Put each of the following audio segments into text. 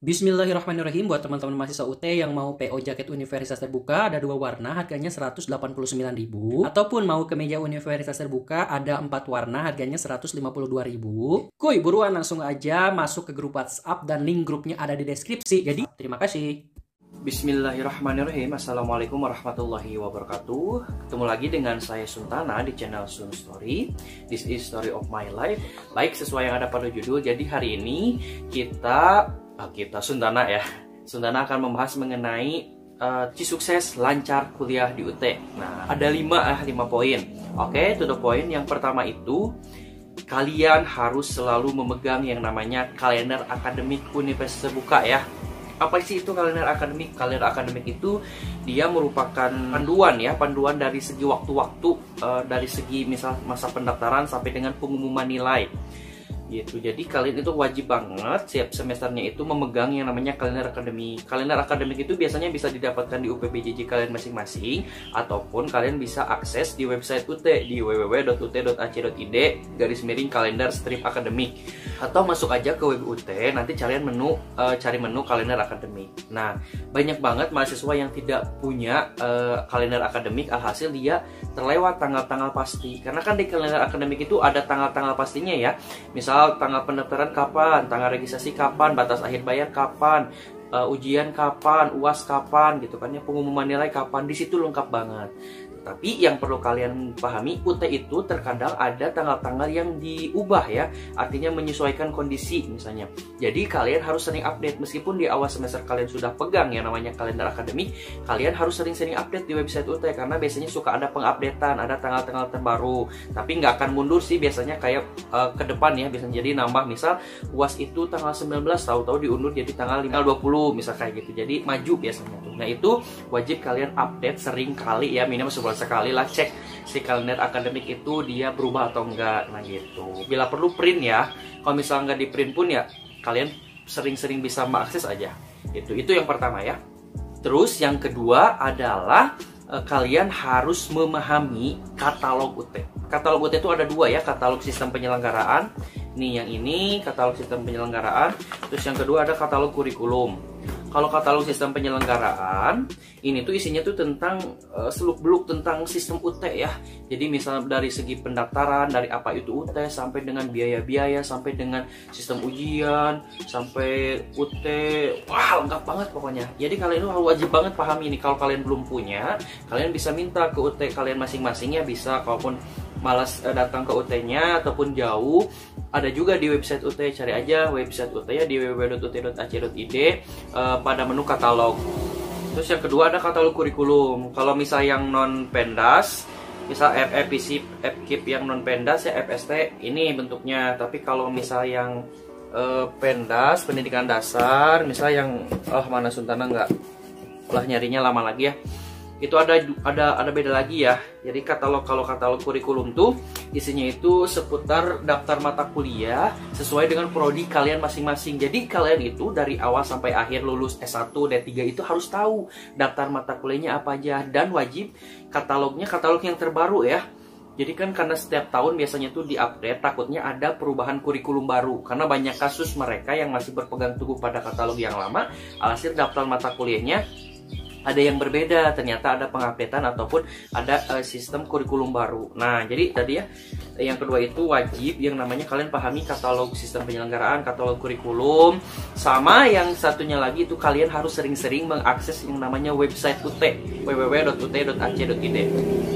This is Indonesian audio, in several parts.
Bismillahirrahmanirrahim. Buat teman-teman mahasiswa UT yang mau PO jaket universitas terbuka ada dua warna, harganya 189.000. Ataupun mau kemeja universitas terbuka ada 4 warna, harganya 152.000. Kuy, buruan langsung aja masuk ke grup WhatsApp dan link grupnya ada di deskripsi. Jadi terima kasih. Bismillahirrahmanirrahim. Assalamualaikum warahmatullahi wabarakatuh. Ketemu lagi dengan saya Suntana di channel Sun Story. This is story of my life. Baik, sesuai yang ada pada judul. Jadi hari ini kita Suntana ya. Suntana akan membahas mengenai sukses lancar kuliah di UT. Nah, ada 5 poin. Oke, to the point. Yang pertama itu kalian harus selalu memegang yang namanya kalender akademik universitas terbuka ya. Apa sih itu kalender akademik? Kalender akademik itu dia merupakan panduan dari segi waktu-waktu, dari segi misal masa pendaftaran sampai dengan pengumuman nilai. Gitu. Jadi kalian itu wajib banget setiap semesternya itu memegang yang namanya kalender akademik. Kalender akademik itu biasanya bisa didapatkan di UPBJJ kalian masing-masing, ataupun kalian bisa akses di website UT di www.ut.ac.id/kalender-akademik, atau masuk aja ke web UT, nanti cari menu kalender akademik. Nah, banyak banget mahasiswa yang tidak punya kalender akademik, alhasil dia terlewat tanggal-tanggal pasti. Karena kan di kalender akademik itu ada tanggal-tanggal pastinya ya. Misal tanggal pendaftaran kapan, tanggal registrasi kapan, batas akhir bayar kapan, ujian kapan, UAS kapan gitu kan ya, pengumuman nilai kapan, di situ lengkap banget. Tapi yang perlu kalian pahami, UT itu terkadang ada tanggal-tanggal yang diubah ya, artinya menyesuaikan kondisi misalnya. Jadi kalian harus sering update, meskipun di awal semester kalian sudah pegang yang namanya kalender akademik, kalian harus sering-sering update di website UT, karena biasanya suka ada pengupdatean, ada tanggal-tanggal terbaru. Tapi nggak akan mundur sih biasanya, kayak ke depan ya, biasanya jadi nambah, misal UAS itu tanggal 19, tahu-tahu diundur jadi tanggal 20 misal kayak gitu, jadi maju biasanya tuh. Nah itu wajib kalian update sering kali ya, minimal sebulan sekali lah, cek si kalender akademik itu dia berubah atau enggak. Nah gitu, bila perlu print ya, kalau misalnya nggak di print pun ya kalian sering-sering bisa mengakses aja. Itu yang pertama ya. Terus yang kedua adalah kalian harus memahami katalog UT. Katalog UT itu ada 2 ya, katalog sistem penyelenggaraan. Nih yang ini katalog sistem penyelenggaraan. Terus yang kedua ada katalog kurikulum. Kalau katalog sistem penyelenggaraan ini tuh isinya tuh tentang seluk-beluk tentang sistem UT ya. Jadi misalnya dari segi pendaftaran, dari apa itu UT, sampai dengan biaya-biaya, sampai dengan sistem ujian, sampai UT, wah lengkap banget pokoknya. Jadi kalian itu wajib banget pahami ini. Kalau kalian belum punya, kalian bisa minta ke UT kalian masing-masing ya, bisa. Kalaupun malas datang ke UT-nya ataupun jauh, ada juga di website UT, cari aja website UT ya di www.ut.ac.id pada menu katalog. Terus yang kedua ada katalog kurikulum. Kalau misal yang non pendas, misal FEPC, FKIP yang non pendas ya FST, ini bentuknya. Tapi kalau misal yang pendas, pendidikan dasar, misal yang mana Suntana nggak lah nyarinya lama lagi ya, itu ada beda lagi ya. Jadi kalau katalog kurikulum tuh isinya itu seputar daftar mata kuliah sesuai dengan prodi kalian masing-masing. Jadi kalian itu dari awal sampai akhir lulus S1, D3 itu harus tahu daftar mata kuliahnya apa aja, dan wajib katalog yang terbaru ya. Jadi kan karena setiap tahun biasanya tuh diupdate, takutnya ada perubahan kurikulum baru. Karena banyak kasus mereka yang masih berpegang teguh pada katalog yang lama, alhasil daftar mata kuliahnya ada yang berbeda, ternyata ada pengupdatean ataupun ada sistem kurikulum baru. Nah, jadi tadi ya, yang kedua itu wajib yang namanya kalian pahami katalog sistem penyelenggaraan, katalog kurikulum. Sama yang satunya lagi itu kalian harus sering-sering mengakses yang namanya website UT, www.ut.ac.id.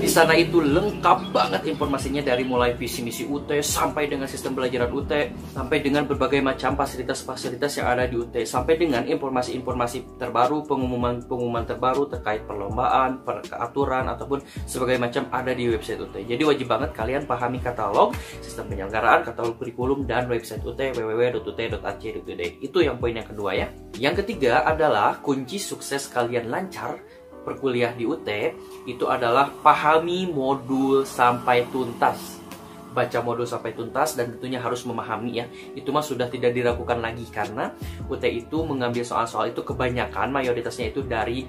Di sana itu lengkap banget informasinya, dari mulai visi misi UT sampai dengan sistem pelajaran UT, sampai dengan berbagai macam fasilitas-fasilitas yang ada di UT, sampai dengan informasi-informasi terbaru, pengumuman terbaru terkait perlombaan, peraturan ataupun sebagai macam ada di website UT. Jadi wajib banget kalian pahami katalog sistem penyelenggaraan, katalog kurikulum, dan website UT www.ut.ac.id. Itu yang poin yang kedua ya. Yang ketiga adalah kunci sukses kalian lancar perkuliah di UT itu adalah pahami modul sampai tuntas. Baca modul sampai tuntas, dan tentunya harus memahami ya. Itu mah sudah tidak diragukan lagi, karena UT itu mengambil soal-soal itu kebanyakan mayoritasnya itu dari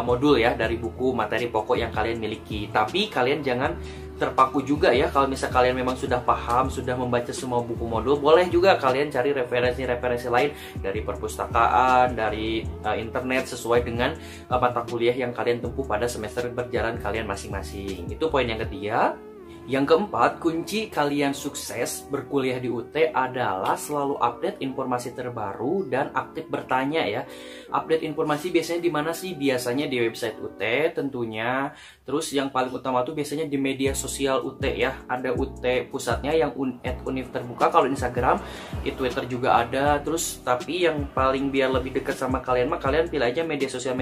modul ya, dari buku materi pokok yang kalian miliki. Tapi kalian jangan terpaku juga ya. Kalau misal kalian memang sudah paham, sudah membaca semua buku modul, boleh juga kalian cari referensi-referensi lain dari perpustakaan, dari internet sesuai dengan mata kuliah yang kalian tempuh pada semester berjalan kalian masing-masing. Itu poin yang ketiga. Yang keempat, kunci kalian sukses berkuliah di UT adalah selalu update informasi terbaru dan aktif bertanya ya. Update informasi biasanya di mana sih? Biasanya di website UT tentunya. Terus yang paling utama tuh biasanya di media sosial UT ya. Ada UT pusatnya yang @univ terbuka, kalau Instagram, di Twitter juga ada. Terus tapi yang paling biar lebih dekat sama kalian mah kalian pilih aja media sosial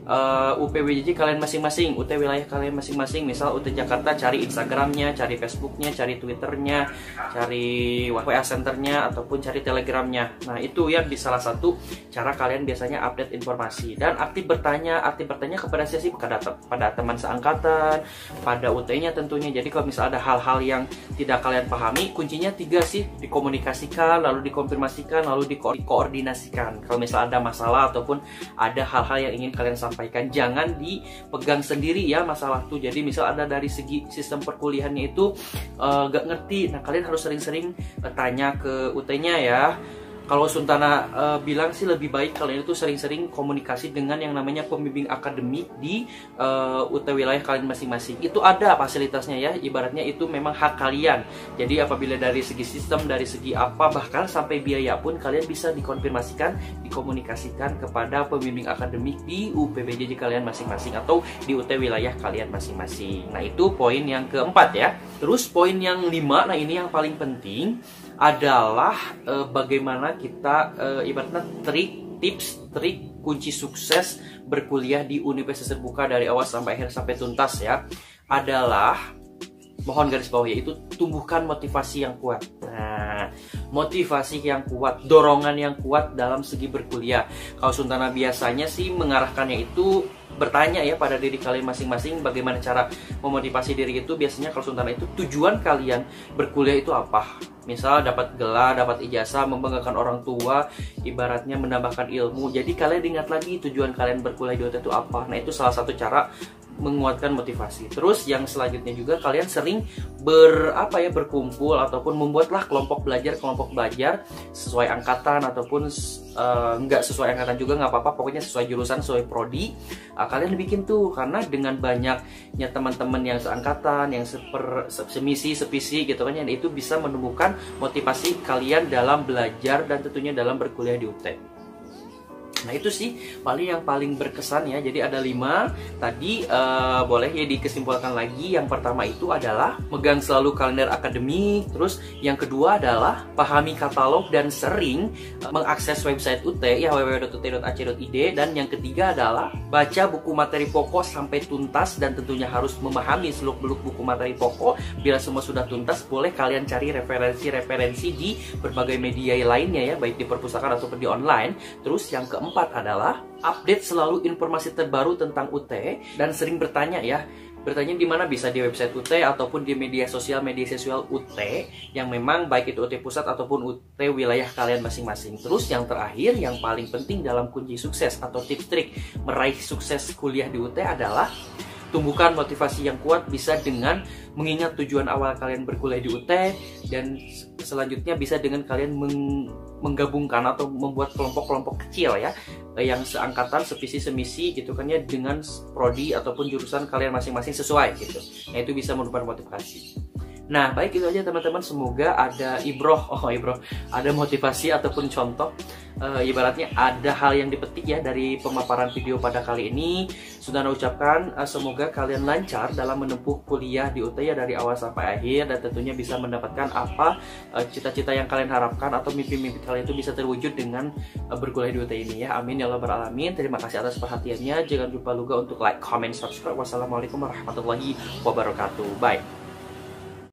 UPWJJ kalian masing-masing, UT wilayah kalian masing-masing. Misal UT Jakarta, cari Instagramnya, cari Facebooknya, cari Twitternya, cari WA Centernya, ataupun cari Telegramnya. Nah itu ya di salah satu cara kalian biasanya update informasi. Dan aktif bertanya kepada siapa sih? Pada teman seangkatan, pada UT-nya tentunya. Jadi kalau misal ada hal-hal yang tidak kalian pahami, kuncinya 3 sih: dikomunikasikan, lalu dikonfirmasikan, lalu dikoordinasikan. Kalau misal ada masalah ataupun ada hal-hal yang ingin kalian sampaikan, jangan dipegang sendiri ya masalah tuh. Jadi misal ada dari segi sistem perkuliahannya itu gak ngerti, nah kalian harus sering-sering tanya ke UT-nya ya. Kalau Suntana bilang sih lebih baik kalian itu sering-sering komunikasi dengan yang namanya pembimbing akademik di UT wilayah kalian masing-masing. Itu ada fasilitasnya ya, ibaratnya itu memang hak kalian. Jadi apabila dari segi sistem, dari segi apa, bahkan sampai biaya pun kalian bisa dikomunikasikan kepada pembimbing akademik di UPBJJ kalian masing-masing atau di UT wilayah kalian masing-masing. Nah itu poin yang keempat ya. Terus poin yang 5, nah ini yang paling penting adalah bagaimana kita ibaratnya tips, trik, kunci sukses berkuliah di universitas terbuka dari awal sampai akhir sampai tuntas ya, adalah mohon garis bawah yaitu tumbuhkan motivasi yang kuat. Nah, motivasi yang kuat, dorongan yang kuat dalam segi berkuliah. Kalau Suntana biasanya sih mengarahkannya itu bertanya ya pada diri kalian masing-masing, bagaimana cara memotivasi diri itu. Biasanya kalau Suntana itu tujuan kalian berkuliah itu apa? Misal dapat gelar, dapat ijazah, membanggakan orang tua, ibaratnya menambahkan ilmu. Jadi kalian ingat lagi tujuan kalian berkuliah di UT itu apa. Nah itu salah satu cara menguatkan motivasi. Terus yang selanjutnya juga kalian sering berkumpul ataupun membuatlah kelompok belajar sesuai angkatan ataupun nggak sesuai angkatan juga nggak apa-apa, pokoknya sesuai jurusan, sesuai prodi. Kalian bikin tuh, karena dengan banyaknya teman-teman yang seangkatan, yang semisi, sepisi gitu kan, yang itu bisa menumbuhkan motivasi kalian dalam belajar dan tentunya dalam berkuliah di UT. Nah itu sih yang paling berkesan ya. Jadi ada 5 tadi, boleh ya dikesimpulkan lagi. Yang pertama itu adalah megang selalu kalender akademik. Terus yang kedua adalah pahami katalog dan sering mengakses website UT ya, www.ut.ac.id. Dan yang ketiga adalah baca buku materi pokok sampai tuntas, dan tentunya harus memahami seluk-beluk buku materi pokok. Bila semua sudah tuntas, boleh kalian cari referensi-referensi di berbagai media lainnya ya, baik di perpustakaan ataupun di online. Terus yang keempat adalah update selalu informasi terbaru tentang UT dan sering bertanya ya. Bertanya di mana? Bisa di website UT ataupun di media sosial UT yang memang baik itu UT pusat ataupun UT wilayah kalian masing-masing. Terus yang terakhir, yang paling penting dalam kunci sukses atau tips trik meraih sukses kuliah di UT adalah tumbuhkan motivasi yang kuat bisa dengan mengingat tujuan awal kalian berkuliah di UT, dan selanjutnya bisa dengan kalian menggabungkan atau membuat kelompok-kelompok kecil ya, yang seangkatan, sevisi, semisi gitu kan ya, dengan prodi ataupun jurusan kalian masing-masing sesuai gitu. Nah itu bisa menumbuhkan motivasi. Nah baik, itu aja teman-teman, semoga ada ada motivasi ataupun contoh, ibaratnya ada hal yang dipetik ya dari pemaparan video pada kali ini. Sudah ucapkan semoga kalian lancar dalam menempuh kuliah di UT ya, dari awal sampai akhir, dan tentunya bisa mendapatkan apa cita-cita yang kalian harapkan atau mimpi-mimpi kalian itu bisa terwujud dengan berkuliah di UT ini ya. Amin ya Allah beralamin. Terima kasih atas perhatiannya. Jangan lupa juga untuk like, comment, subscribe. Wassalamualaikum warahmatullahi wabarakatuh. Bye.